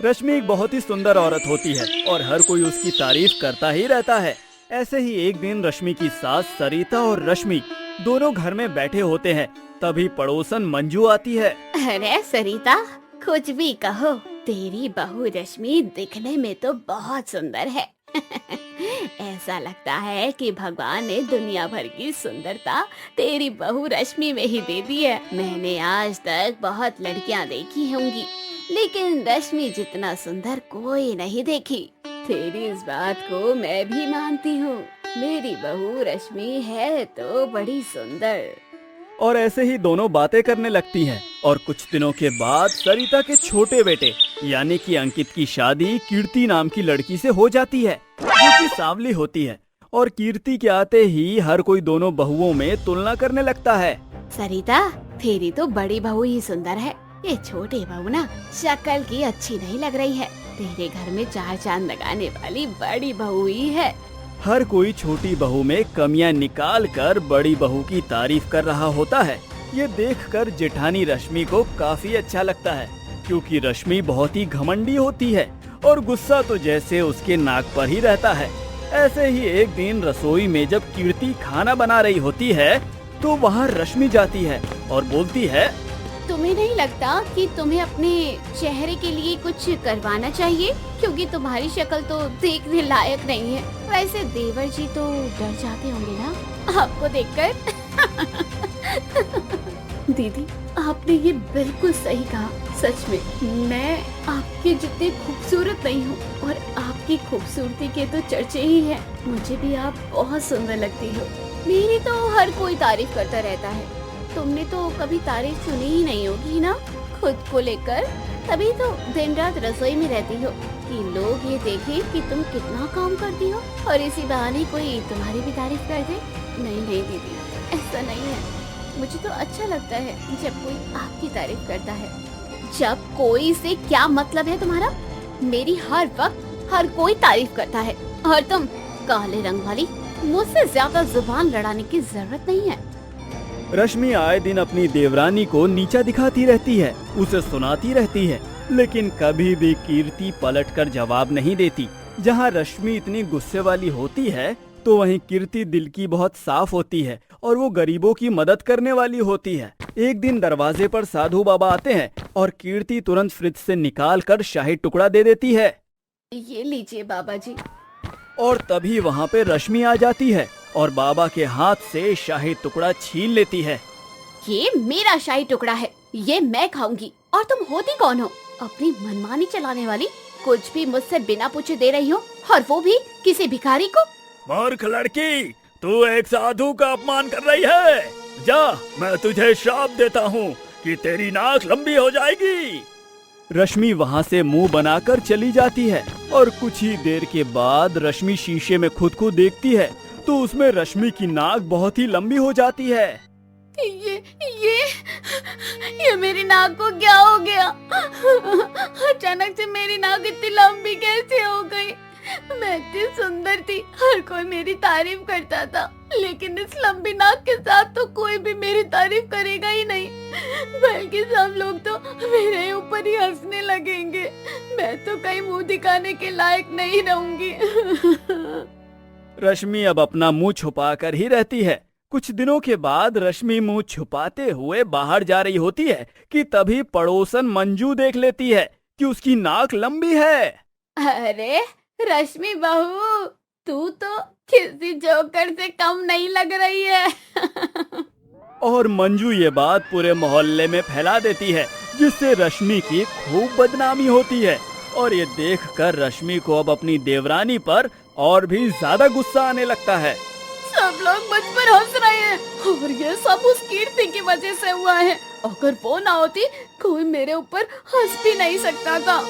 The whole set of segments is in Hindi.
रश्मि एक बहुत ही सुंदर औरत होती है और हर कोई उसकी तारीफ करता ही रहता है। ऐसे ही एक दिन रश्मि की सास सरिता और रश्मि दोनों घर में बैठे होते हैं। तभी पड़ोसन मंजू आती है। अरे सरिता, कुछ भी कहो, तेरी बहू रश्मि दिखने में तो बहुत सुंदर है। ऐसा लगता है कि भगवान ने दुनिया भर की सुंदरता तेरी बहू रश्मि में ही दे दी है। मैंने आज तक बहुत लड़कियां देखी होंगी, लेकिन रश्मि जितना सुंदर कोई नहीं देखी। तेरी इस बात को मैं भी मानती हूँ। मेरी बहू रश्मि है तो बड़ी सुंदर। और ऐसे ही दोनों बातें करने लगती हैं। और कुछ दिनों के बाद सरिता के छोटे बेटे यानी कि अंकित की शादी कीर्ति नाम की लड़की से हो जाती है, जो कि सांवली होती है। और कीर्ति के आते ही हर कोई दोनों बहुओं में तुलना करने लगता है। सरिता, तेरी तो बड़ी बहू ही सुंदर है। ये छोटी बहू ना शक्ल की अच्छी नहीं लग रही है। तेरे घर में चार चांद लगाने वाली बड़ी बहू ही है। हर कोई छोटी बहू में कमियां निकाल कर बड़ी बहू की तारीफ कर रहा होता है। ये देखकर जेठानी रश्मि को काफी अच्छा लगता है, क्योंकि रश्मि बहुत ही घमंडी होती है और गुस्सा तो जैसे उसके नाक पर ही रहता है। ऐसे ही एक दिन रसोई में जब कीर्ति खाना बना रही होती है तो वहाँ रश्मि जाती है और बोलती है, तुम्हें नहीं लगता कि तुम्हें अपने चेहरे के लिए कुछ करवाना चाहिए? क्योंकि तुम्हारी शक्ल तो देखने लायक नहीं है। वैसे देवर जी तो डर जाते होंगे ना आपको देखकर। दीदी, आपने ये बिल्कुल सही कहा। सच में मैं आपके जितनी खूबसूरत नहीं हूँ, और आपकी खूबसूरती के तो चर्चे ही हैं। मुझे भी आप बहुत सुंदर लगती हो। मेरी तो हर कोई तारीफ करता रहता है। तुमने तो कभी तारीफ सुनी ही नहीं होगी ना खुद को लेकर। तभी तो दिन रात रसोई में रहती हो कि लोग ये देखें कि तुम कितना काम करती हो, और इसी बहाने कोई तुम्हारी भी तारीफ कर दे। नहीं नहीं दीदी, ऐसा नहीं है। मुझे तो अच्छा लगता है जब कोई आपकी तारीफ करता है। जब कोई से क्या मतलब है तुम्हारा? मेरी हर वक्त हर कोई तारीफ करता है, और तुम काले रंग वाली, मुझसे ज्यादा जुबान लड़ाने की जरूरत नहीं है। रश्मि आए दिन अपनी देवरानी को नीचा दिखाती रहती है, उसे सुनाती रहती है, लेकिन कभी भी कीर्ति पलटकर जवाब नहीं देती। जहाँ रश्मि इतनी गुस्से वाली होती है तो वहीं कीर्ति दिल की बहुत साफ होती है और वो गरीबों की मदद करने वाली होती है। एक दिन दरवाजे पर साधु बाबा आते हैं और कीर्ति तुरंत फ्रिज से निकाल कर शाही टुकड़ा दे देती है। ये लीजिए बाबा जी। और तभी वहाँ पे रश्मि आ जाती है और बाबा के हाथ से शाही टुकड़ा छीन लेती है। ये मेरा शाही टुकड़ा है, ये मैं खाऊंगी। और तुम होती कौन हो? अपनी मनमानी चलाने वाली। कुछ भी मुझसे बिना पूछे दे रही हो, और वो भी किसी भिखारी को। मूर्ख लड़की, तू एक साधु का अपमान कर रही है। जा, मैं तुझे श्राप देता हूँ कि तेरी नाक लंबी हो जाएगी। रश्मि वहाँ से मुंह बनाकर चली जाती है और कुछ ही देर के बाद रश्मि शीशे में खुद को देखती है तो उसमें रश्मि की नाक बहुत ही लंबी हो जाती है। ये मेरी नाक को क्या हो गया? अचानक से मेरी नाक इतनी लंबी कैसे हो गई? मैं इतनी सुंदर थी, हर कोई मेरी तारीफ करता था, लेकिन इस लंबी नाक के साथ तो कोई भी मेरी तारीफ करेगा ही नहीं, बल्कि सब लोग तो मेरे ऊपर ही हंसने लगेंगे। मैं तो कहीं मुंह दिखाने के लायक नहीं रहूंगी। रश्मि अब अपना मुंह छुपा कर ही रहती है। कुछ दिनों के बाद रश्मि मुंह छुपाते हुए बाहर जा रही होती है कि तभी पड़ोसन मंजू देख लेती है कि उसकी नाक लंबी है। अरे रश्मि बहू, तू तो किसी जोकर से कम नहीं लग रही है। और मंजू ये बात पूरे मोहल्ले में फैला देती है, जिससे रश्मि की खूब बदनामी होती है। और ये देखकर रश्मि को अब अपनी देवरानी पर और भी ज्यादा गुस्सा आने लगता है। सब लोग मुझ पर हंस रहे हैं, और ये सब उस कीर्ति की वजह से हुआ है। अगर वो ना होती, कोई मेरे ऊपर हंस भी नहीं सकता था।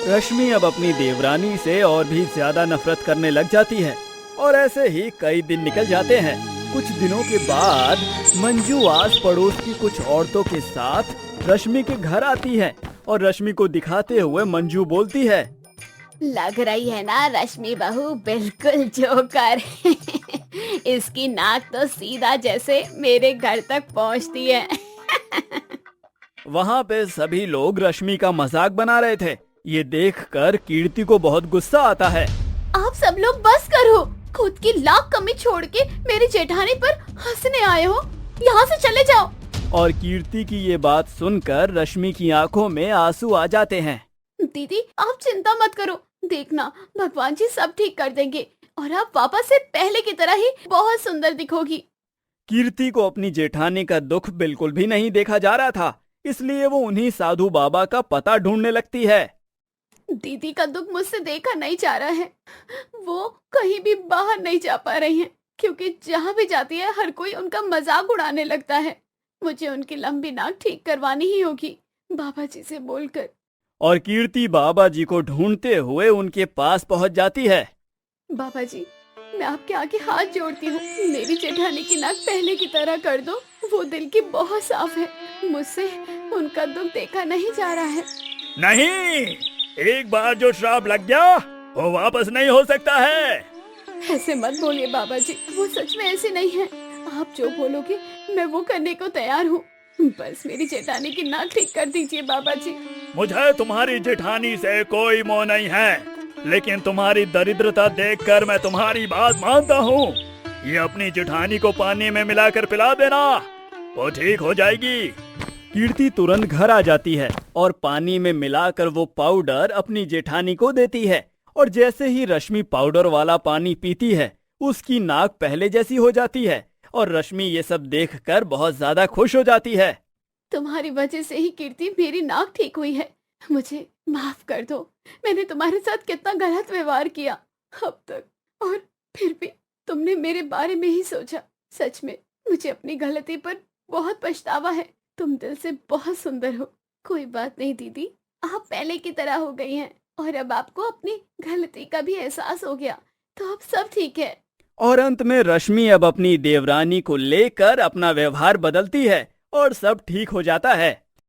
रश्मि अब अपनी देवरानी से और भी ज्यादा नफरत करने लग जाती है। और ऐसे ही कई दिन निकल जाते हैं। कुछ दिनों के बाद मंजू आस पड़ोस की कुछ औरतों के साथ रश्मि के घर आती है और रश्मि को दिखाते हुए मंजू बोलती है, लग रही है ना रश्मि बहू बिल्कुल जोकर। इसकी नाक तो सीधा जैसे मेरे घर तक पहुंचती है। वहाँ पे सभी लोग रश्मि का मजाक बना रहे थे। ये देखकर कीर्ति को बहुत गुस्सा आता है। आप सब लोग बस करो, खुद की लाख कमी छोड़ के मेरी जेठानी पर हंसने आए हो, यहाँ से चले जाओ। और कीर्ति की ये बात सुनकर रश्मि की आंखों में आंसू आ जाते हैं। दीदी आप चिंता मत करो, देखना भगवान जी सब ठीक कर देंगे और आप वापस से पहले की तरह ही बहुत सुंदर दिखोगी। कीर्ति को अपनी जेठानी का दुख बिल्कुल भी नहीं देखा जा रहा था, इसलिए वो उन्हीं साधु बाबा का पता ढूंढने लगती है। दीदी का दुख मुझसे देखा नहीं जा रहा है, वो कहीं भी बाहर नहीं जा पा रही हैं, क्योंकि जहाँ भी जाती है हर कोई उनका मजाक उड़ाने लगता है। मुझे उनकी लंबी नाक ठीक करवानी ही होगी बाबा जी से बोलकर। और कीर्ति बाबा जी को ढूंढते हुए उनके पास पहुंच जाती है। बाबा जी मैं आपके आगे हाथ जोड़ती हूँ, मेरी जेठानी की नाक पहले की तरह कर दो, वो दिल की बहुत साफ है, मुझसे उनका दुख देखा नहीं जा रहा है। नहीं, एक बार जो श्राप लग गया वो वापस नहीं हो सकता है। ऐसे मत बोलिए बाबा जी, वो सच में ऐसे नहीं है, आप जो बोलोगे मैं वो करने को तैयार हूँ, बस मेरी जेठानी की नाक ठीक कर दीजिए बाबा जी। मुझे तुम्हारी जेठानी से कोई मोह नहीं है, लेकिन तुम्हारी दरिद्रता देखकर मैं तुम्हारी बात मानता हूँ। ये अपनी जेठानी को पानी में मिलाकर पिला देना, वो ठीक हो जाएगी। कीर्ति तुरंत घर आ जाती है और पानी में मिलाकर वो पाउडर अपनी जेठानी को देती है। और जैसे ही रश्मि पाउडर वाला पानी पीती है, उसकी नाक पहले जैसी हो जाती है और रश्मि ये सब देखकर बहुत ज्यादा खुश हो जाती है। तुम्हारी वजह से ही कीर्ति मेरी नाक ठीक हुई है, मुझे माफ कर दो, मैंने तुम्हारे साथ कितना गलत व्यवहार किया अब तक, और फिर भी तुमने मेरे बारे में ही सोचा। सच में मुझे अपनी गलती पर बहुत पछतावा है, तुम दिल से बहुत सुंदर हो। कोई बात नहीं दीदी, आप पहले की तरह हो गई हैं और अब आपको अपनी गलती का भी एहसास हो गया, तो अब सब ठीक है। और अंत में रश्मि अब अपनी देवरानी को लेकर अपना व्यवहार बदलती है और सब ठीक हो जाता है।